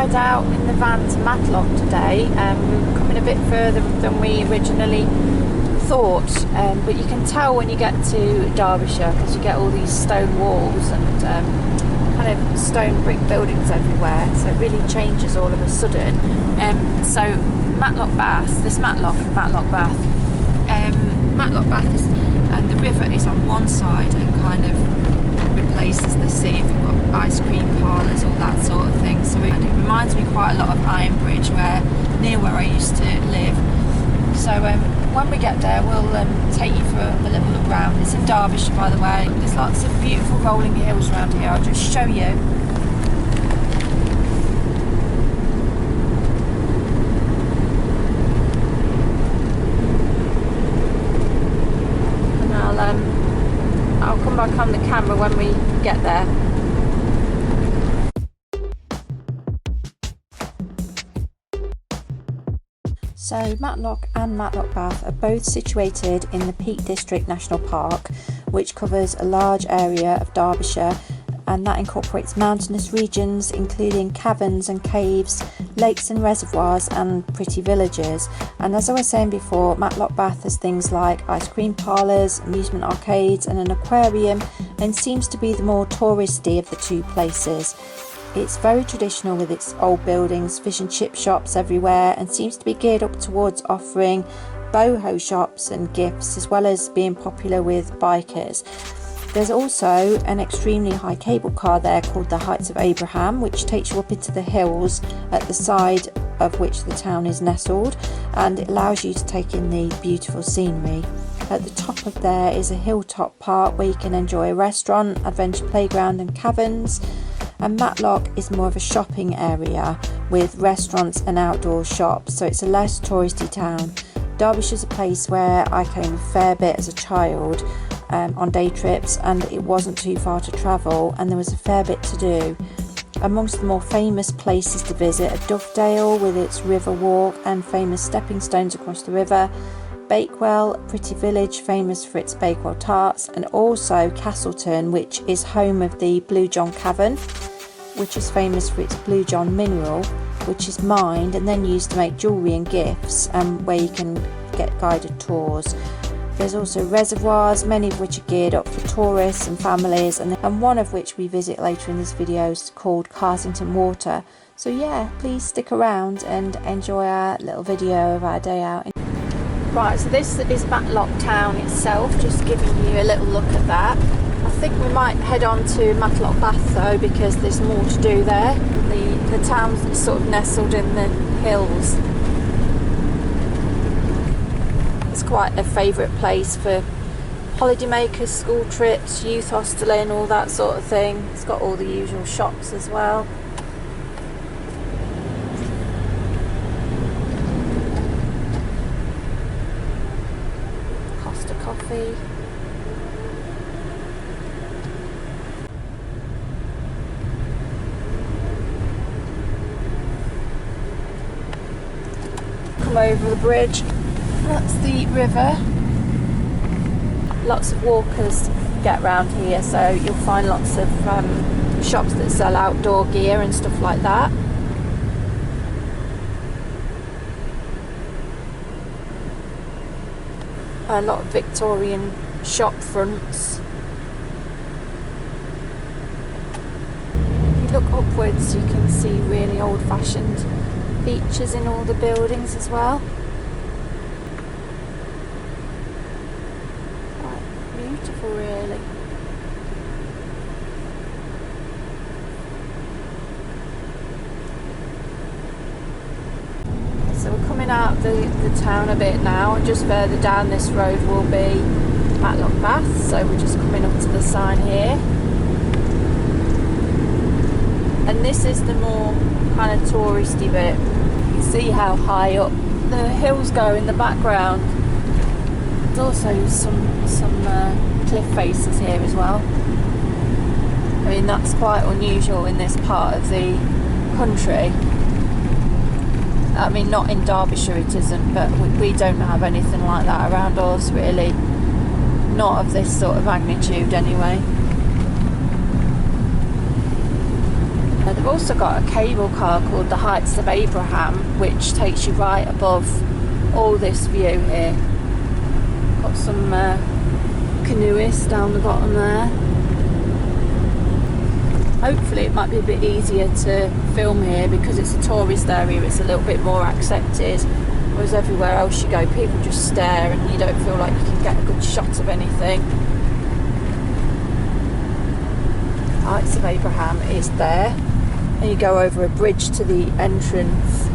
head out in the van to Matlock today. We're coming a bit further than we originally thought, but you can tell when you get to Derbyshire because you get all these stone walls and kind of stone brick buildings everywhere, so it really changes all of a sudden. So Matlock Bath, Matlock Bath is, and the river is on one side and kind of replaces the sea. We've got ice cream parlours, all that sort of thing. So it reminds me quite a lot of Ironbridge, near where I used to live. So when we get there, we'll take you for a little look around. It's in Derbyshire, by the way. There's lots of beautiful rolling hills around here. I'll just show you. And I'll come back on the camera when we get there. So Matlock and Matlock Bath are both situated in the Peak District National Park, which covers a large area of Derbyshire, and that incorporates mountainous regions including caverns and caves, lakes and reservoirs, and pretty villages. And as I was saying before, Matlock Bath has things like ice cream parlours, amusement arcades and an aquarium, and seems to be the more touristy of the two places. It's very traditional with its old buildings, fish and chip shops everywhere, and seems to be geared up towards offering boho shops and gifts, as well as being popular with bikers. There's also an extremely high cable car there called the Heights of Abraham, which takes you up into the hills at the side of which the town is nestled, and it allows you to take in the beautiful scenery. At the top of there is a hilltop park where you can enjoy a restaurant, adventure playground and caverns. And Matlock is more of a shopping area with restaurants and outdoor shops, so it's a less touristy town. Derbyshire's a place where I came a fair bit as a child on day trips, and it wasn't too far to travel, and there was a fair bit to do. Amongst the more famous places to visit are Dovedale with its river walk and famous stepping stones across the river, Bakewell, a pretty village famous for its Bakewell tarts, and also Carsington, which is home of the Blue John Cavern, which is famous for its Blue John mineral, which is mined and then used to make jewellery and gifts, where you can get guided tours. There's also reservoirs, many of which are geared up for tourists and families, and one of which we visit later in this video is called Carsington Water. So yeah, please stick around and enjoy our little video of our day out. Right, so this is Matlock town itself, just giving you a little look at that. I think we might head on to Matlock Bath though, because there's more to do there. The town's sort of nestled in the hills. It's quite a favourite place for holidaymakers, school trips, youth hosteling, all that sort of thing. It's got all the usual shops as well. Coffee. Come over the bridge. That's the river. Lots of walkers get around here, so you'll find lots of shops that sell outdoor gear and stuff like that. A lot of Victorian shop fronts. If you look upwards, you can see really old-fashioned features in all the buildings as well. Quite beautiful, really. So we're coming out the town a bit now, and just further down this road will be Matlock Bath, so we're just coming up to the sign here. And this is the more kind of touristy bit. You can see how high up the hills go in the background. There's also some cliff faces here as well. I mean, that's quite unusual in this part of the country. I mean, not in Derbyshire it isn't, but we don't have anything like that around us, really. Not of this sort of magnitude, anyway. They've also got a cable car called the Heights of Abraham, which takes you right above all this view here. Got some canoeists down the bottom there. Hopefully it might be a bit easier to film here because it's a tourist area, it's a little bit more accepted, whereas everywhere else you go people just stare and you don't feel like you can get a good shot of anything. Heights of Abraham is there, and you go over a bridge to the entrance.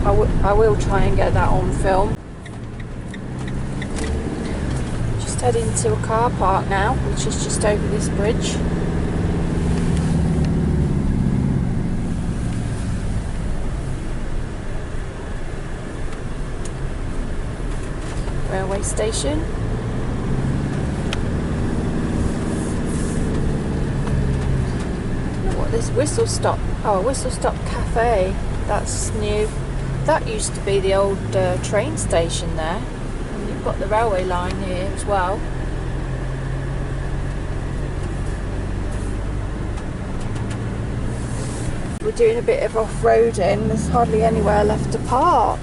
I will try and get that on film. Just heading to a car park now, which is just over this bridge. Railway station. Look what this Whistle Stop. Oh, Whistle Stop Cafe. That's new. That used to be the old train station there. And you've got the railway line here as well. We're doing a bit of off-roading. There's hardly anywhere left to park.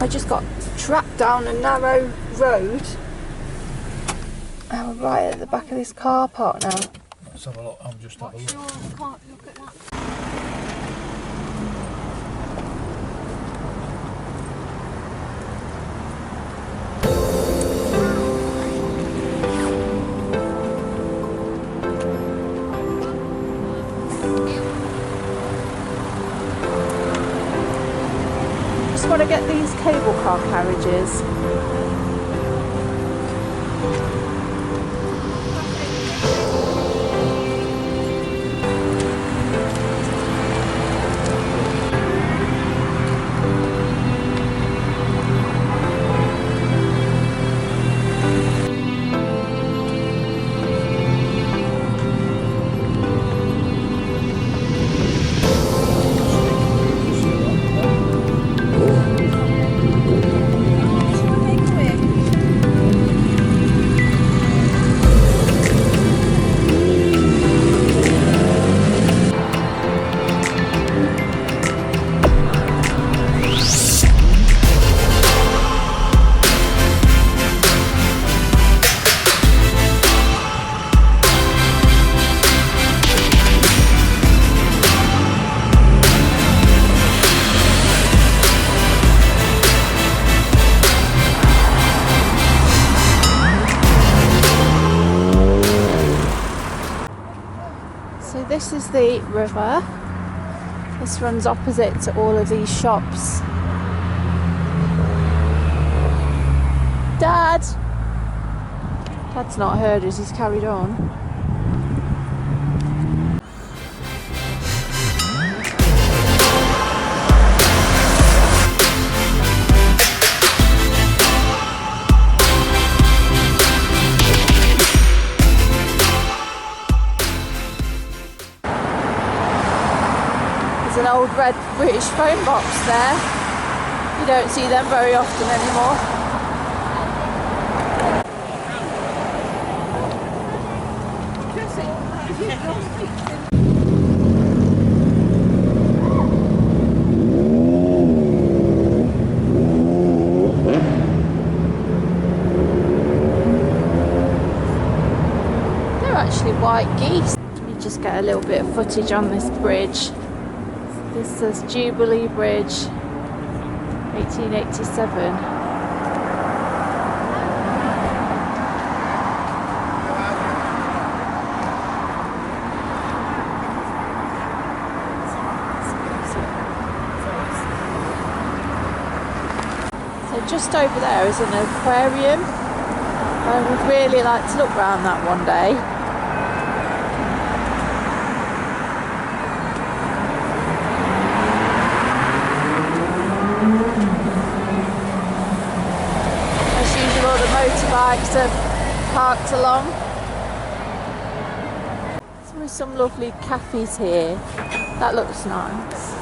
I just got trapped down a narrow road. And we're right at the back of this car park now. Let's have a look. I'll just have a look. Sure, I can't look at that. Just want to get these cable car carriages. This is the river. This runs opposite to all of these shops. Dad! Dad's not heard us, he's carried on. An old red British phone box there. You don't see them very often anymore. They're actually white geese. Let me just get a little bit of footage on this bridge. This says Jubilee Bridge, 1887. So just over there is an aquarium. I would really like to look around that one day. Motorbikes are parked along. So there's some lovely cafes here. That looks nice.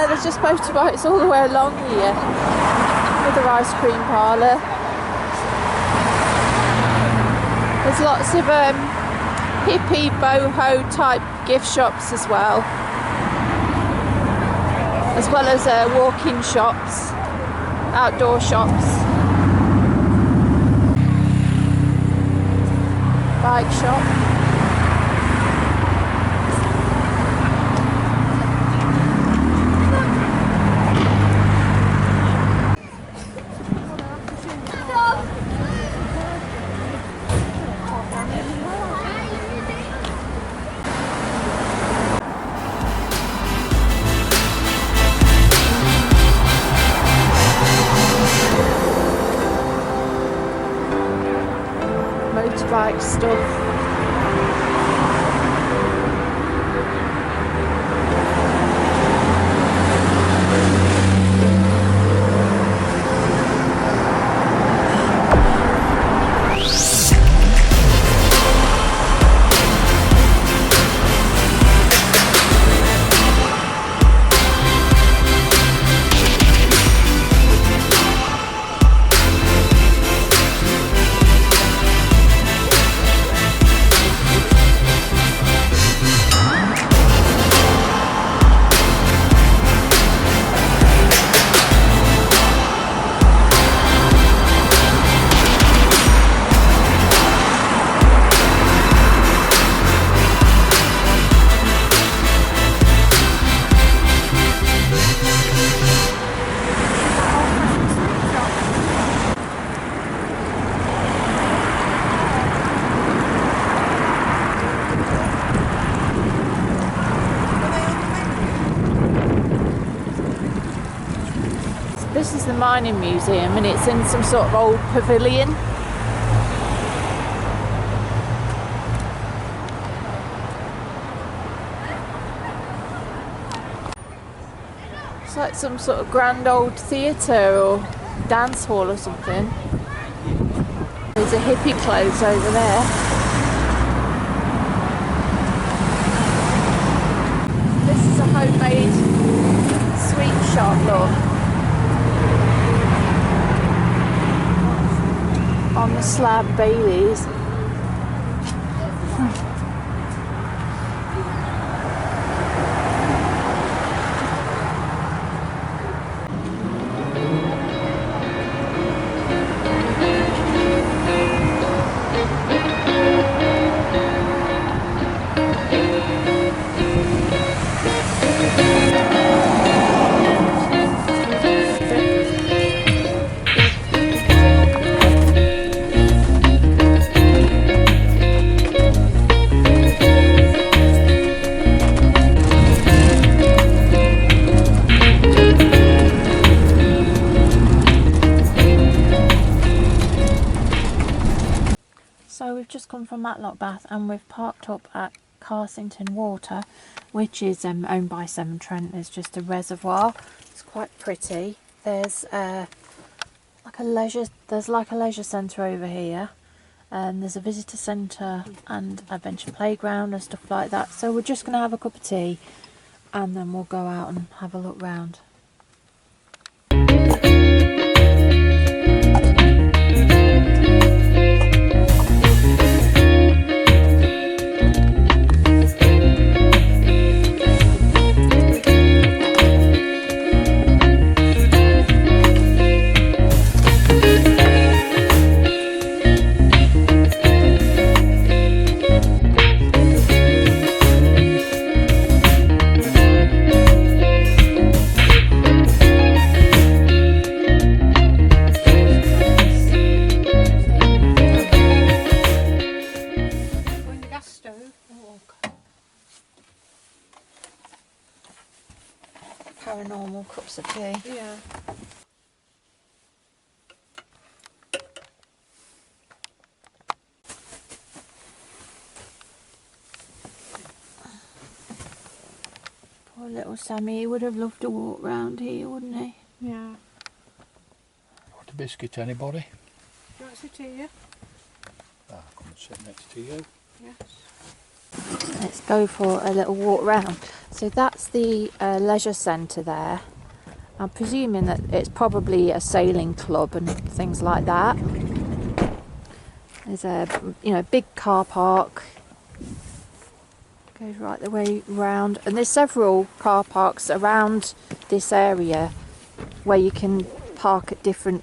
there's just motorbikes all the way along here. Another ice cream parlour. There's lots of hippie boho type gift shops as well as walk-in shops, outdoor shops, bike shop. Motorbike stuff. This is the mining museum and it's in some sort of old pavilion. It's like some sort of grand old theatre or dance hall or something. There's a hippie clothes over there. This is a homemade sweet shop, look. On the slab Baileys. So we've just come from Matlock Bath and we've parked up at Carsington Water, which is owned by Severn Trent. There's just a reservoir. It's quite pretty. There's like a leisure centre over here, and there's a visitor centre and a bench and playground and stuff like that. So we're just going to have a cup of tea and then we'll go out and have a look round. Paranormal cups of tea. Yeah. Poor little Sammy, he would have loved to walk round here, wouldn't he? Yeah. Want a biscuit, anybody? Do you want to sit here? I'll come and sit next to you. Yes. Let's go for a little walk round. So that's the leisure centre there. I'm presuming that it's probably a sailing club and things like that. There's a big car park. Goes right the way round, and there's several car parks around this area where you can park at different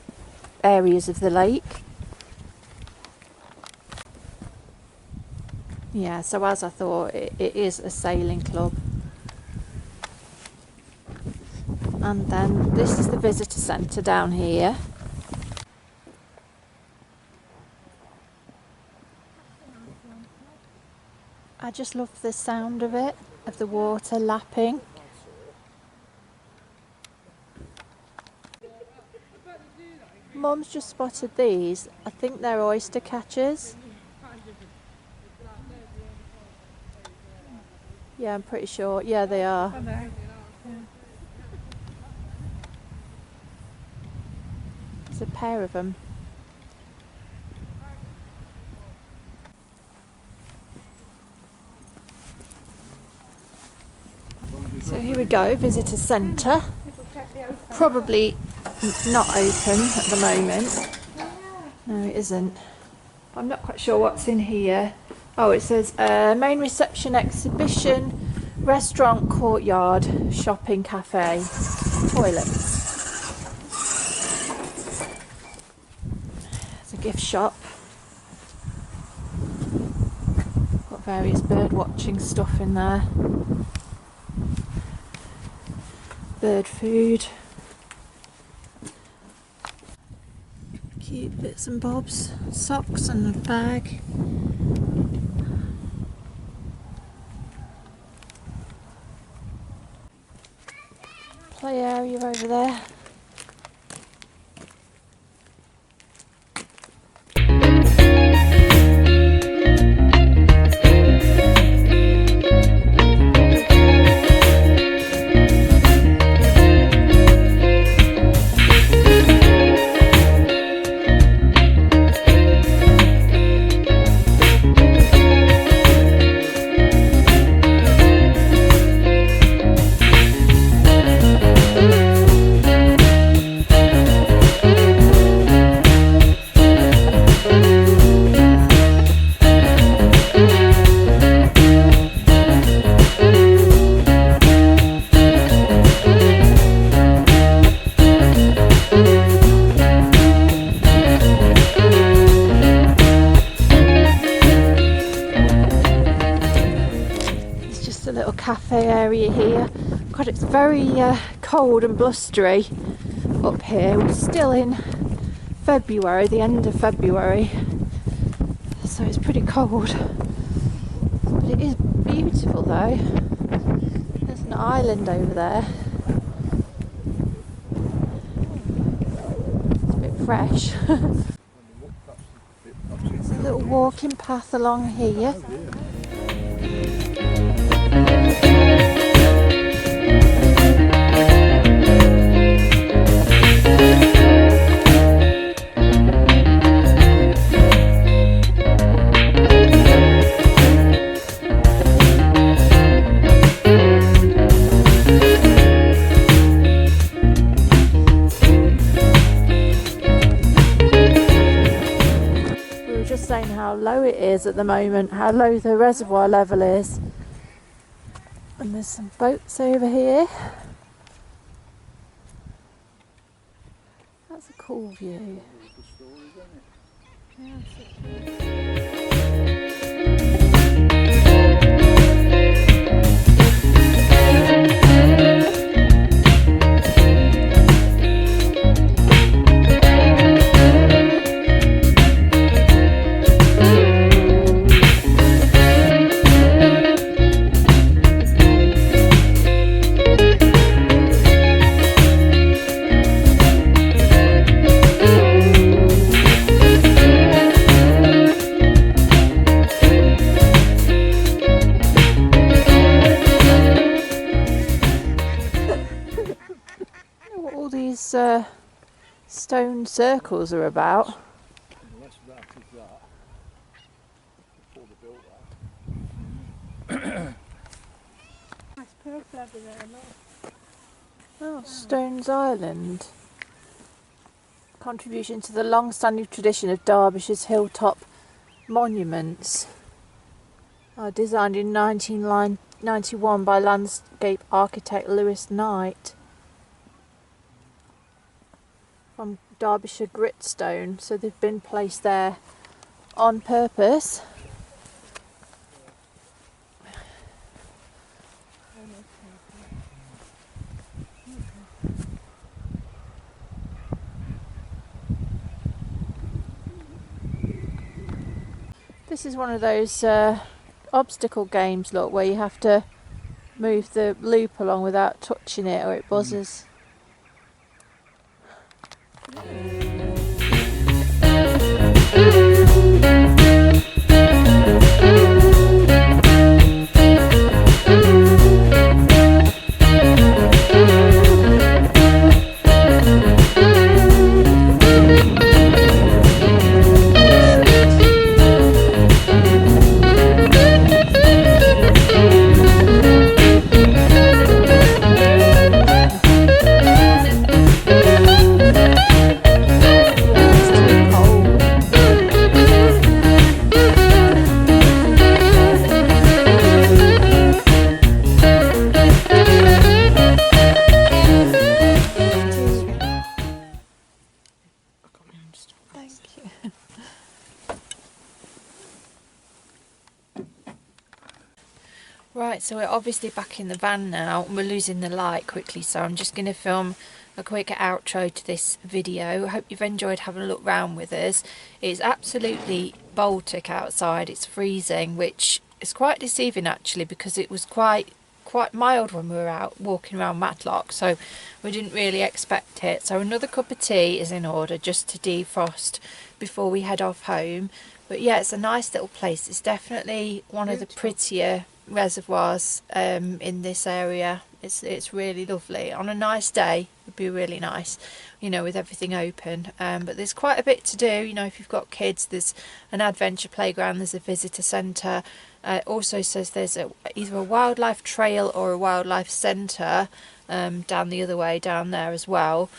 areas of the lake. Yeah, so as I thought, it is a sailing club. And then this is the visitor centre down here. I just love the sound of it, of the water lapping. Mum's just spotted these. I think they're oyster catchers. Yeah, I'm pretty sure. Yeah, they are. I know. There's a pair of them. So here we go, visitor centre. Probably not open at the moment. No, it isn't. I'm not quite sure what's in here. Oh, it says main reception, exhibition, restaurant, courtyard, shopping, cafe, toilets. It's a gift shop. Got various bird watching stuff in there. Bird food. Cute bits and bobs. Socks and a bag. Play area over there. A little cafe area here. God, it's very cold and blustery up here. We're still in February, the end of February, so it's pretty cold, but it is beautiful though. There's an island over there. It's a bit fresh. There's a little walking path along here. Saying how low it is at the moment, how low the reservoir level is. And there's some boats over here. That's a cool view. All these stone circles are about. Unless that is that. Before they built that. Nice pub. Clever there, look. Oh, Stones Island. Contribution to the long-standing tradition of Derbyshire's hilltop monuments. Designed in 1991 by landscape architect Lewis Knight. From Derbyshire gritstone, so they've been placed there on purpose. This is one of those obstacle games, look, where you have to move the loop along without touching it or it buzzes. Right, so we're obviously back in the van now and we're losing the light quickly, so I'm just going to film a quick outro to this video. I hope you've enjoyed having a look round with us. It's absolutely Baltic outside, it's freezing, which is quite deceiving actually, because it was quite mild when we were out walking around Matlock, so we didn't really expect it. So another cup of tea is in order just to defrost before we head off home. But yeah, it's a nice little place. It's definitely one of the prettier reservoirs in this area. It's really lovely. On a nice day it would be really nice, you know, with everything open, but there's quite a bit to do, you know. If you've got kids, there's an adventure playground, there's a visitor centre. It also says there's either a wildlife trail or a wildlife centre down the other way down there as well.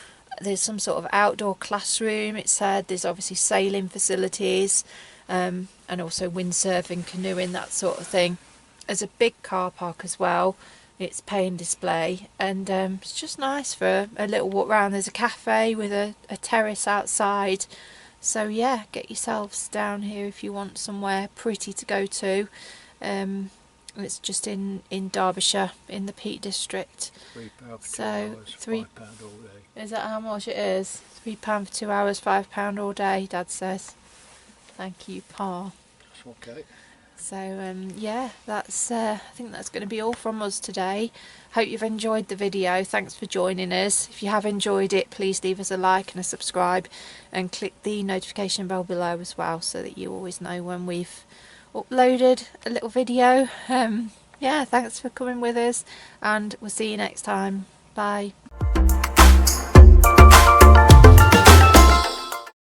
There's some sort of outdoor classroom, it said. There's obviously sailing facilities, and also windsurfing, canoeing, that sort of thing. There's a big car park as well. It's pay and display, and it's just nice for a little walk round. There's a cafe with a terrace outside. So yeah, get yourselves down here if you want somewhere pretty to go to. It's just in Derbyshire, in the Peak District. £3 for So 2 hours, £3 £5 all day. Is that how much it is? £3 for 2 hours, £5 all day, Dad says. Thank you, Pa. That's okay. So yeah, that's I think that's going to be all from us today. Hope you've enjoyed the video. Thanks for joining us. If you have enjoyed it, please leave us a like and a subscribe, and click the notification bell below as well, so that you always know when we've uploaded a little video. Yeah, thanks for coming with us, and we'll see you next time. Bye.